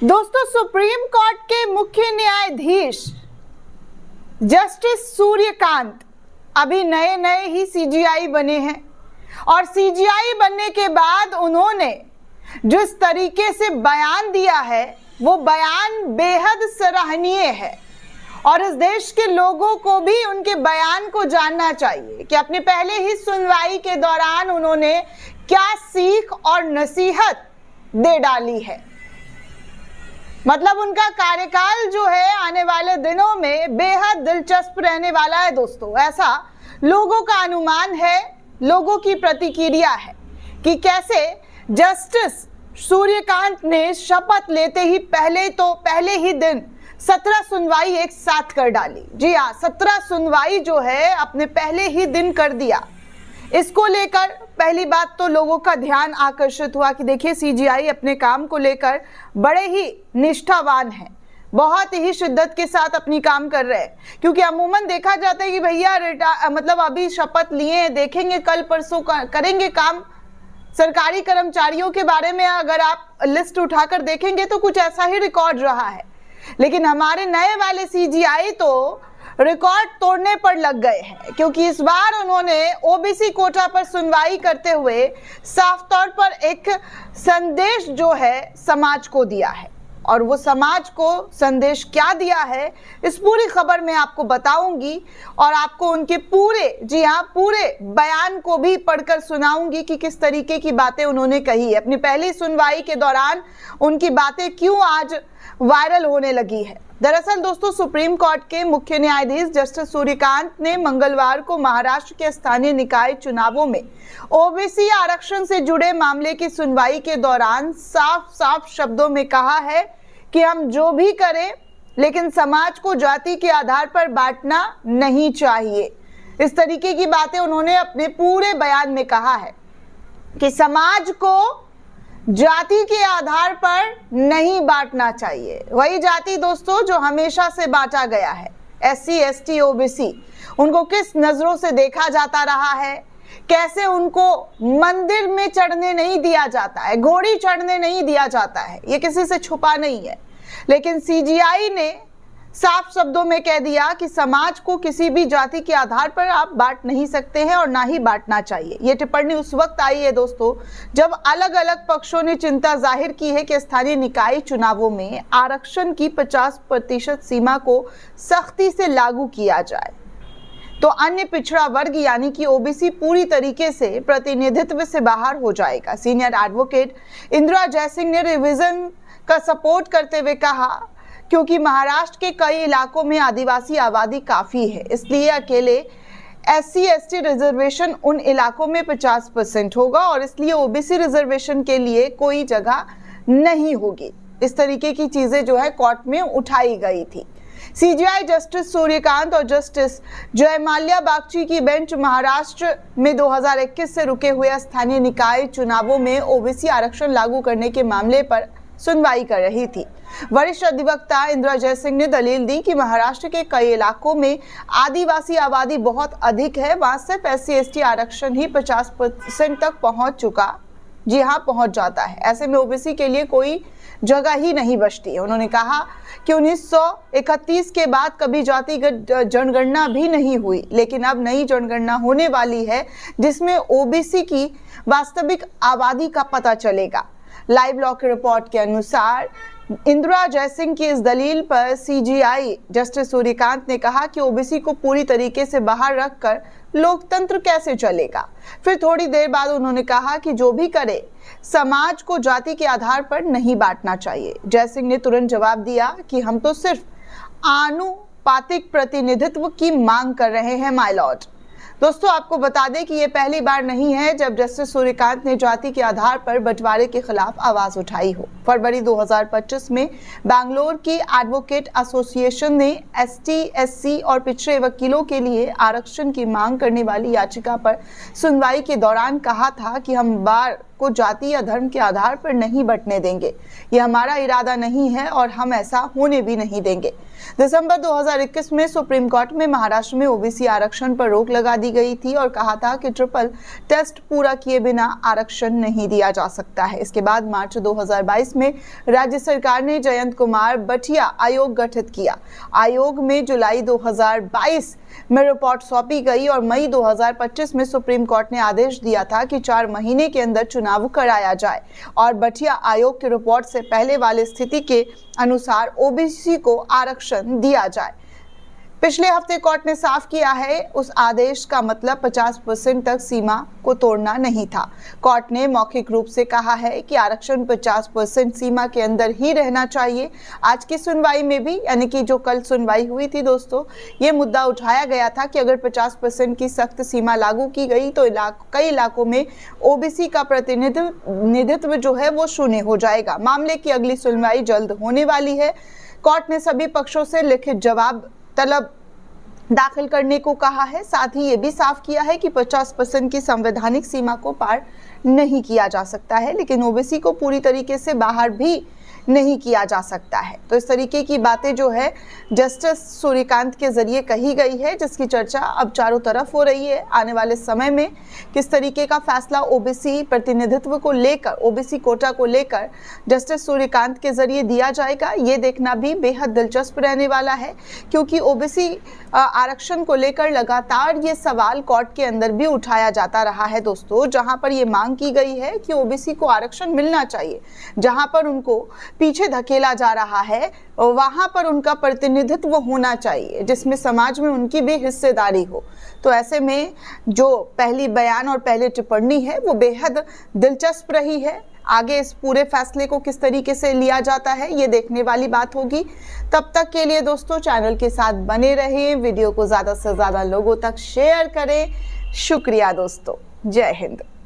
दोस्तों, supreme court के मुख्य न्यायाधीश जस्टिस सूर्यकांत अभी नए नए ही सीजीआई बने हैं और सीजीआई बनने के बाद उन्होंने जिस तरीके से बयान दिया है वो बयान बेहद सराहनीय है और इस देश के लोगों को भी उनके बयान को जानना चाहिए कि अपने पहले ही सुनवाई के दौरान उन्होंने क्या सीख और नसीहत दे डाली है। मतलब उनका कार्यकाल जो है आने वाले दिनों में बेहद दिलचस्प रहने वाला है दोस्तों। ऐसा लोगों का अनुमान है, लोगों की प्रतिक्रिया है कि कैसे जस्टिस सूर्यकांत ने शपथ लेते ही पहले ही दिन 17 सुनवाई एक साथ कर डाली। जी हाँ, 17 सुनवाई जो है अपने पहले ही दिन कर दिया। इसको लेकर पहली बात तो लोगों का ध्यान आकर्षित हुआ कि देखिए सीजीआई अपने काम को लेकर बड़े ही निष्ठावान हैं, बहुत ही शिद्दत के साथ अपनी काम कर रहे हैं। क्योंकि अमूमन देखा जाता है कि भैया मतलब अभी शपथ लिए हैं, देखेंगे कल परसों करेंगे काम। सरकारी कर्मचारियों के बारे में अगर आप लिस्ट उठाकर देखेंगे तो कुछ ऐसा ही रिकॉर्ड रहा है। लेकिन हमारे नए वाले सीजीआई तो रिकॉर्ड तोड़ने पर लग गए हैं, क्योंकि इस बार उन्होंने ओबीसी कोटा पर सुनवाई करते हुए साफ तौर पर एक संदेश जो है समाज को दिया है। और वो समाज को संदेश क्या दिया है इस पूरी खबर में आपको बताऊंगी और आपको उनके पूरे बयान को भी पढ़कर सुनाऊंगी कि किस तरीके की बातें उन्होंने कही है। अपनी पहली सुनवाई के दौरान उनकी बातें क्यों आज वायरल होने लगी है। दरअसल दोस्तों, सुप्रीम कोर्ट के मुख्य न्यायाधीश जस्टिस सूर्यकांत ने मंगलवार को महाराष्ट्र के स्थानीय निकाय चुनावों में ओबीसी आरक्षण से जुड़े मामले की सुनवाई के दौरान साफ शब्दों में कहा है कि हम जो भी करें लेकिन समाज को जाति के आधार पर बांटना नहीं चाहिए। इस तरीके की बातें उन्होंने अपने पूरे बयान में कहा है कि समाज को जाति के आधार पर नहीं बांटना चाहिए। वही जाति दोस्तों जो हमेशा से बांटा गया है, एससी एसटी ओबीसी, उनको किस नजरों से देखा जाता रहा है, कैसे उनको मंदिर में चढ़ने नहीं दिया जाता है, घोड़ी चढ़ने नहीं दिया जाता है, ये किसी से छुपा नहीं है। लेकिन सीजीआई ने साफ शब्दों में कह दिया कि समाज को किसी भी जाति के आधार पर आप बांट नहीं सकते हैं और ना ही बांटना चाहिए। ये टिप्पणी उस वक्त आई है दोस्तों जब अलग अलग पक्षों ने चिंता जाहिर की है कि स्थानीय निकाय चुनावों में आरक्षण की 50% सीमा को सख्ती से लागू किया जाए तो अन्य पिछड़ा वर्ग यानी कि ओबीसी पूरी तरीके से प्रतिनिधित्व से बाहर हो जाएगा। सीनियर एडवोकेट इंदिरा जयसिंह ने रिवीजन का सपोर्ट करते हुए कहा क्योंकि महाराष्ट्र के कई इलाकों में आदिवासी आबादी काफी है, इसलिए अकेले एससी एसटी रिजर्वेशन उन इलाकों में 50% होगा और इसलिए ओबीसी रिजर्वेशन के लिए कोई जगह नहीं होगी। इस तरीके की चीजें जो है कोर्ट में उठाई गई थी। सीजीआई जस्टिस सूर्यकांत और जस्टिस जयमाल्या बागची की बेंच महाराष्ट्र में 2021 से रुके हुए स्थानीय निकाय चुनावों में ओबीसी आरक्षण लागू करने के मामले पर सुनवाई कर रही थी। वरिष्ठ अधिवक्ता इंदिरा जयसिंह ने दलील दी कि महाराष्ट्र के कई इलाकों में आदिवासी आबादी बहुत अधिक है, वहां सिर्फ एससी एसटी आरक्षण ही 50% तक पहुंच जाता है। ऐसे में ओबीसी के लिए कोई जगह ही नहीं बचती है। उन्होंने कहा कि 1931 के बाद कभी जातिगत जनगणना भी नहीं हुई, लेकिन अब नई जनगणना होने वाली है जिसमें ओबीसी की वास्तविक आबादी का पता चलेगा। लाइव लॉ की रिपोर्ट के अनुसार इंदिरा जयसिंह की इस दलील पर सीजीआई जस्टिस सूर्यकांत ने कहा कि ओबीसी को पूरी तरीके से बाहर रखकर लोकतंत्र कैसे चलेगा। फिर थोड़ी देर बाद उन्होंने कहा कि जो भी करे समाज को जाति के आधार पर नहीं बांटना चाहिए। जयसिंह ने तुरंत जवाब दिया कि हम तो सिर्फ आनुपातिक प्रतिनिधित्व की मांग कर रहे हैं माय लॉर्ड। दोस्तों, आपको बता दें कि ये पहली बार नहीं है जब जस्टिस सूर्यकांत ने जाति के आधार पर बंटवारे के खिलाफ आवाज उठाई हो। फरवरी 2025 में बैंगलोर की एडवोकेट एसोसिएशन ने एसटी, एससी और पिछड़े वकीलों के लिए आरक्षण की मांग करने वाली याचिका पर सुनवाई के दौरान कहा था कि हम बार को जाति या धर्म के आधार पर नहीं बंटने देंगे। ये हमारा इरादा नहीं है और हम ऐसा होने भी नहीं देंगे। दिसंबर 2021 में सुप्रीम कोर्ट में महाराष्ट्र में ओबीसी आरक्षण पर रोक लगा दी गई थी और कहा था कि ट्रिपल टेस्ट पूरा किए बिना आरक्षण नहीं दिया जा सकता है। इसके बाद मार्च 2022 में राज्य सरकार ने जयंत कुमार बटिया आयोग गठित किया। आयोग में जुलाई 2022 में रिपोर्ट सौंपी गई और मई 2025 में सुप्रीम कोर्ट ने आदेश दिया था कि 4 महीने के अंदर चुनाव कराया जाए और बटिया आयोग की रिपोर्ट से पहले वाली स्थिति के अनुसार ओबीसी को आरक्षण दिया जाए। पिछले हफ्ते कोर्ट ने साफ किया है उस आदेश का मतलब 50% तक सीमा को तोड़ना नहीं था। कोर्ट ने मौखिक रूप से कहा है कि आरक्षण 50% सीमा के अंदर ही रहना चाहिए। आज की सुनवाई में भी, यानी कि जो कल सुनवाई हुई थी दोस्तों, ये मुद्दा उठाया गया था कि अगर 50% की सख्त सीमा लागू की गई तो कई इलाकों में ओबीसी का प्रतिनिधित्व जो है वो शून्य हो जाएगा। मामले की अगली सुनवाई जल्द होने वाली है। कोर्ट ने सभी पक्षों से लिखित जवाब तलब दाखिल करने को कहा है। साथ ही ये भी साफ किया है कि 50% की संवैधानिक सीमा को पार नहीं किया जा सकता है, लेकिन ओबीसी को पूरी तरीके से बाहर भी नहीं किया जा सकता है। तो इस तरीके की बातें जो है जस्टिस सूर्यकांत के जरिए कही गई है, जिसकी चर्चा अब चारों तरफ हो रही है। आने वाले समय में किस तरीके का फैसला ओबीसी प्रतिनिधित्व को लेकर, ओबीसी कोटा को लेकर जस्टिस सूर्यकांत के जरिए दिया जाएगा, ये देखना भी बेहद दिलचस्प रहने वाला है, क्योंकि ओबीसी आरक्षण को लेकर लगातार ये सवाल कोर्ट के अंदर भी उठाया जाता रहा है दोस्तों, जहां पर ये मांग की गई है कि ओबीसी को आरक्षण मिलना चाहिए। जहां पर उनको पीछे धकेला जा रहा है वहां पर उनका प्रतिनिधित्व होना चाहिए, जिसमें समाज में उनकी भी हिस्सेदारी हो। तो ऐसे में जो पहली बयान और पहली टिप्पणी है वो बेहद दिलचस्प रही है। आगे इस पूरे फैसले को किस तरीके से लिया जाता है ये देखने वाली बात होगी। तब तक के लिए दोस्तों चैनल के साथ बने रहें, वीडियो को ज़्यादा से ज़्यादा लोगों तक शेयर करें। शुक्रिया दोस्तों, जय हिंद।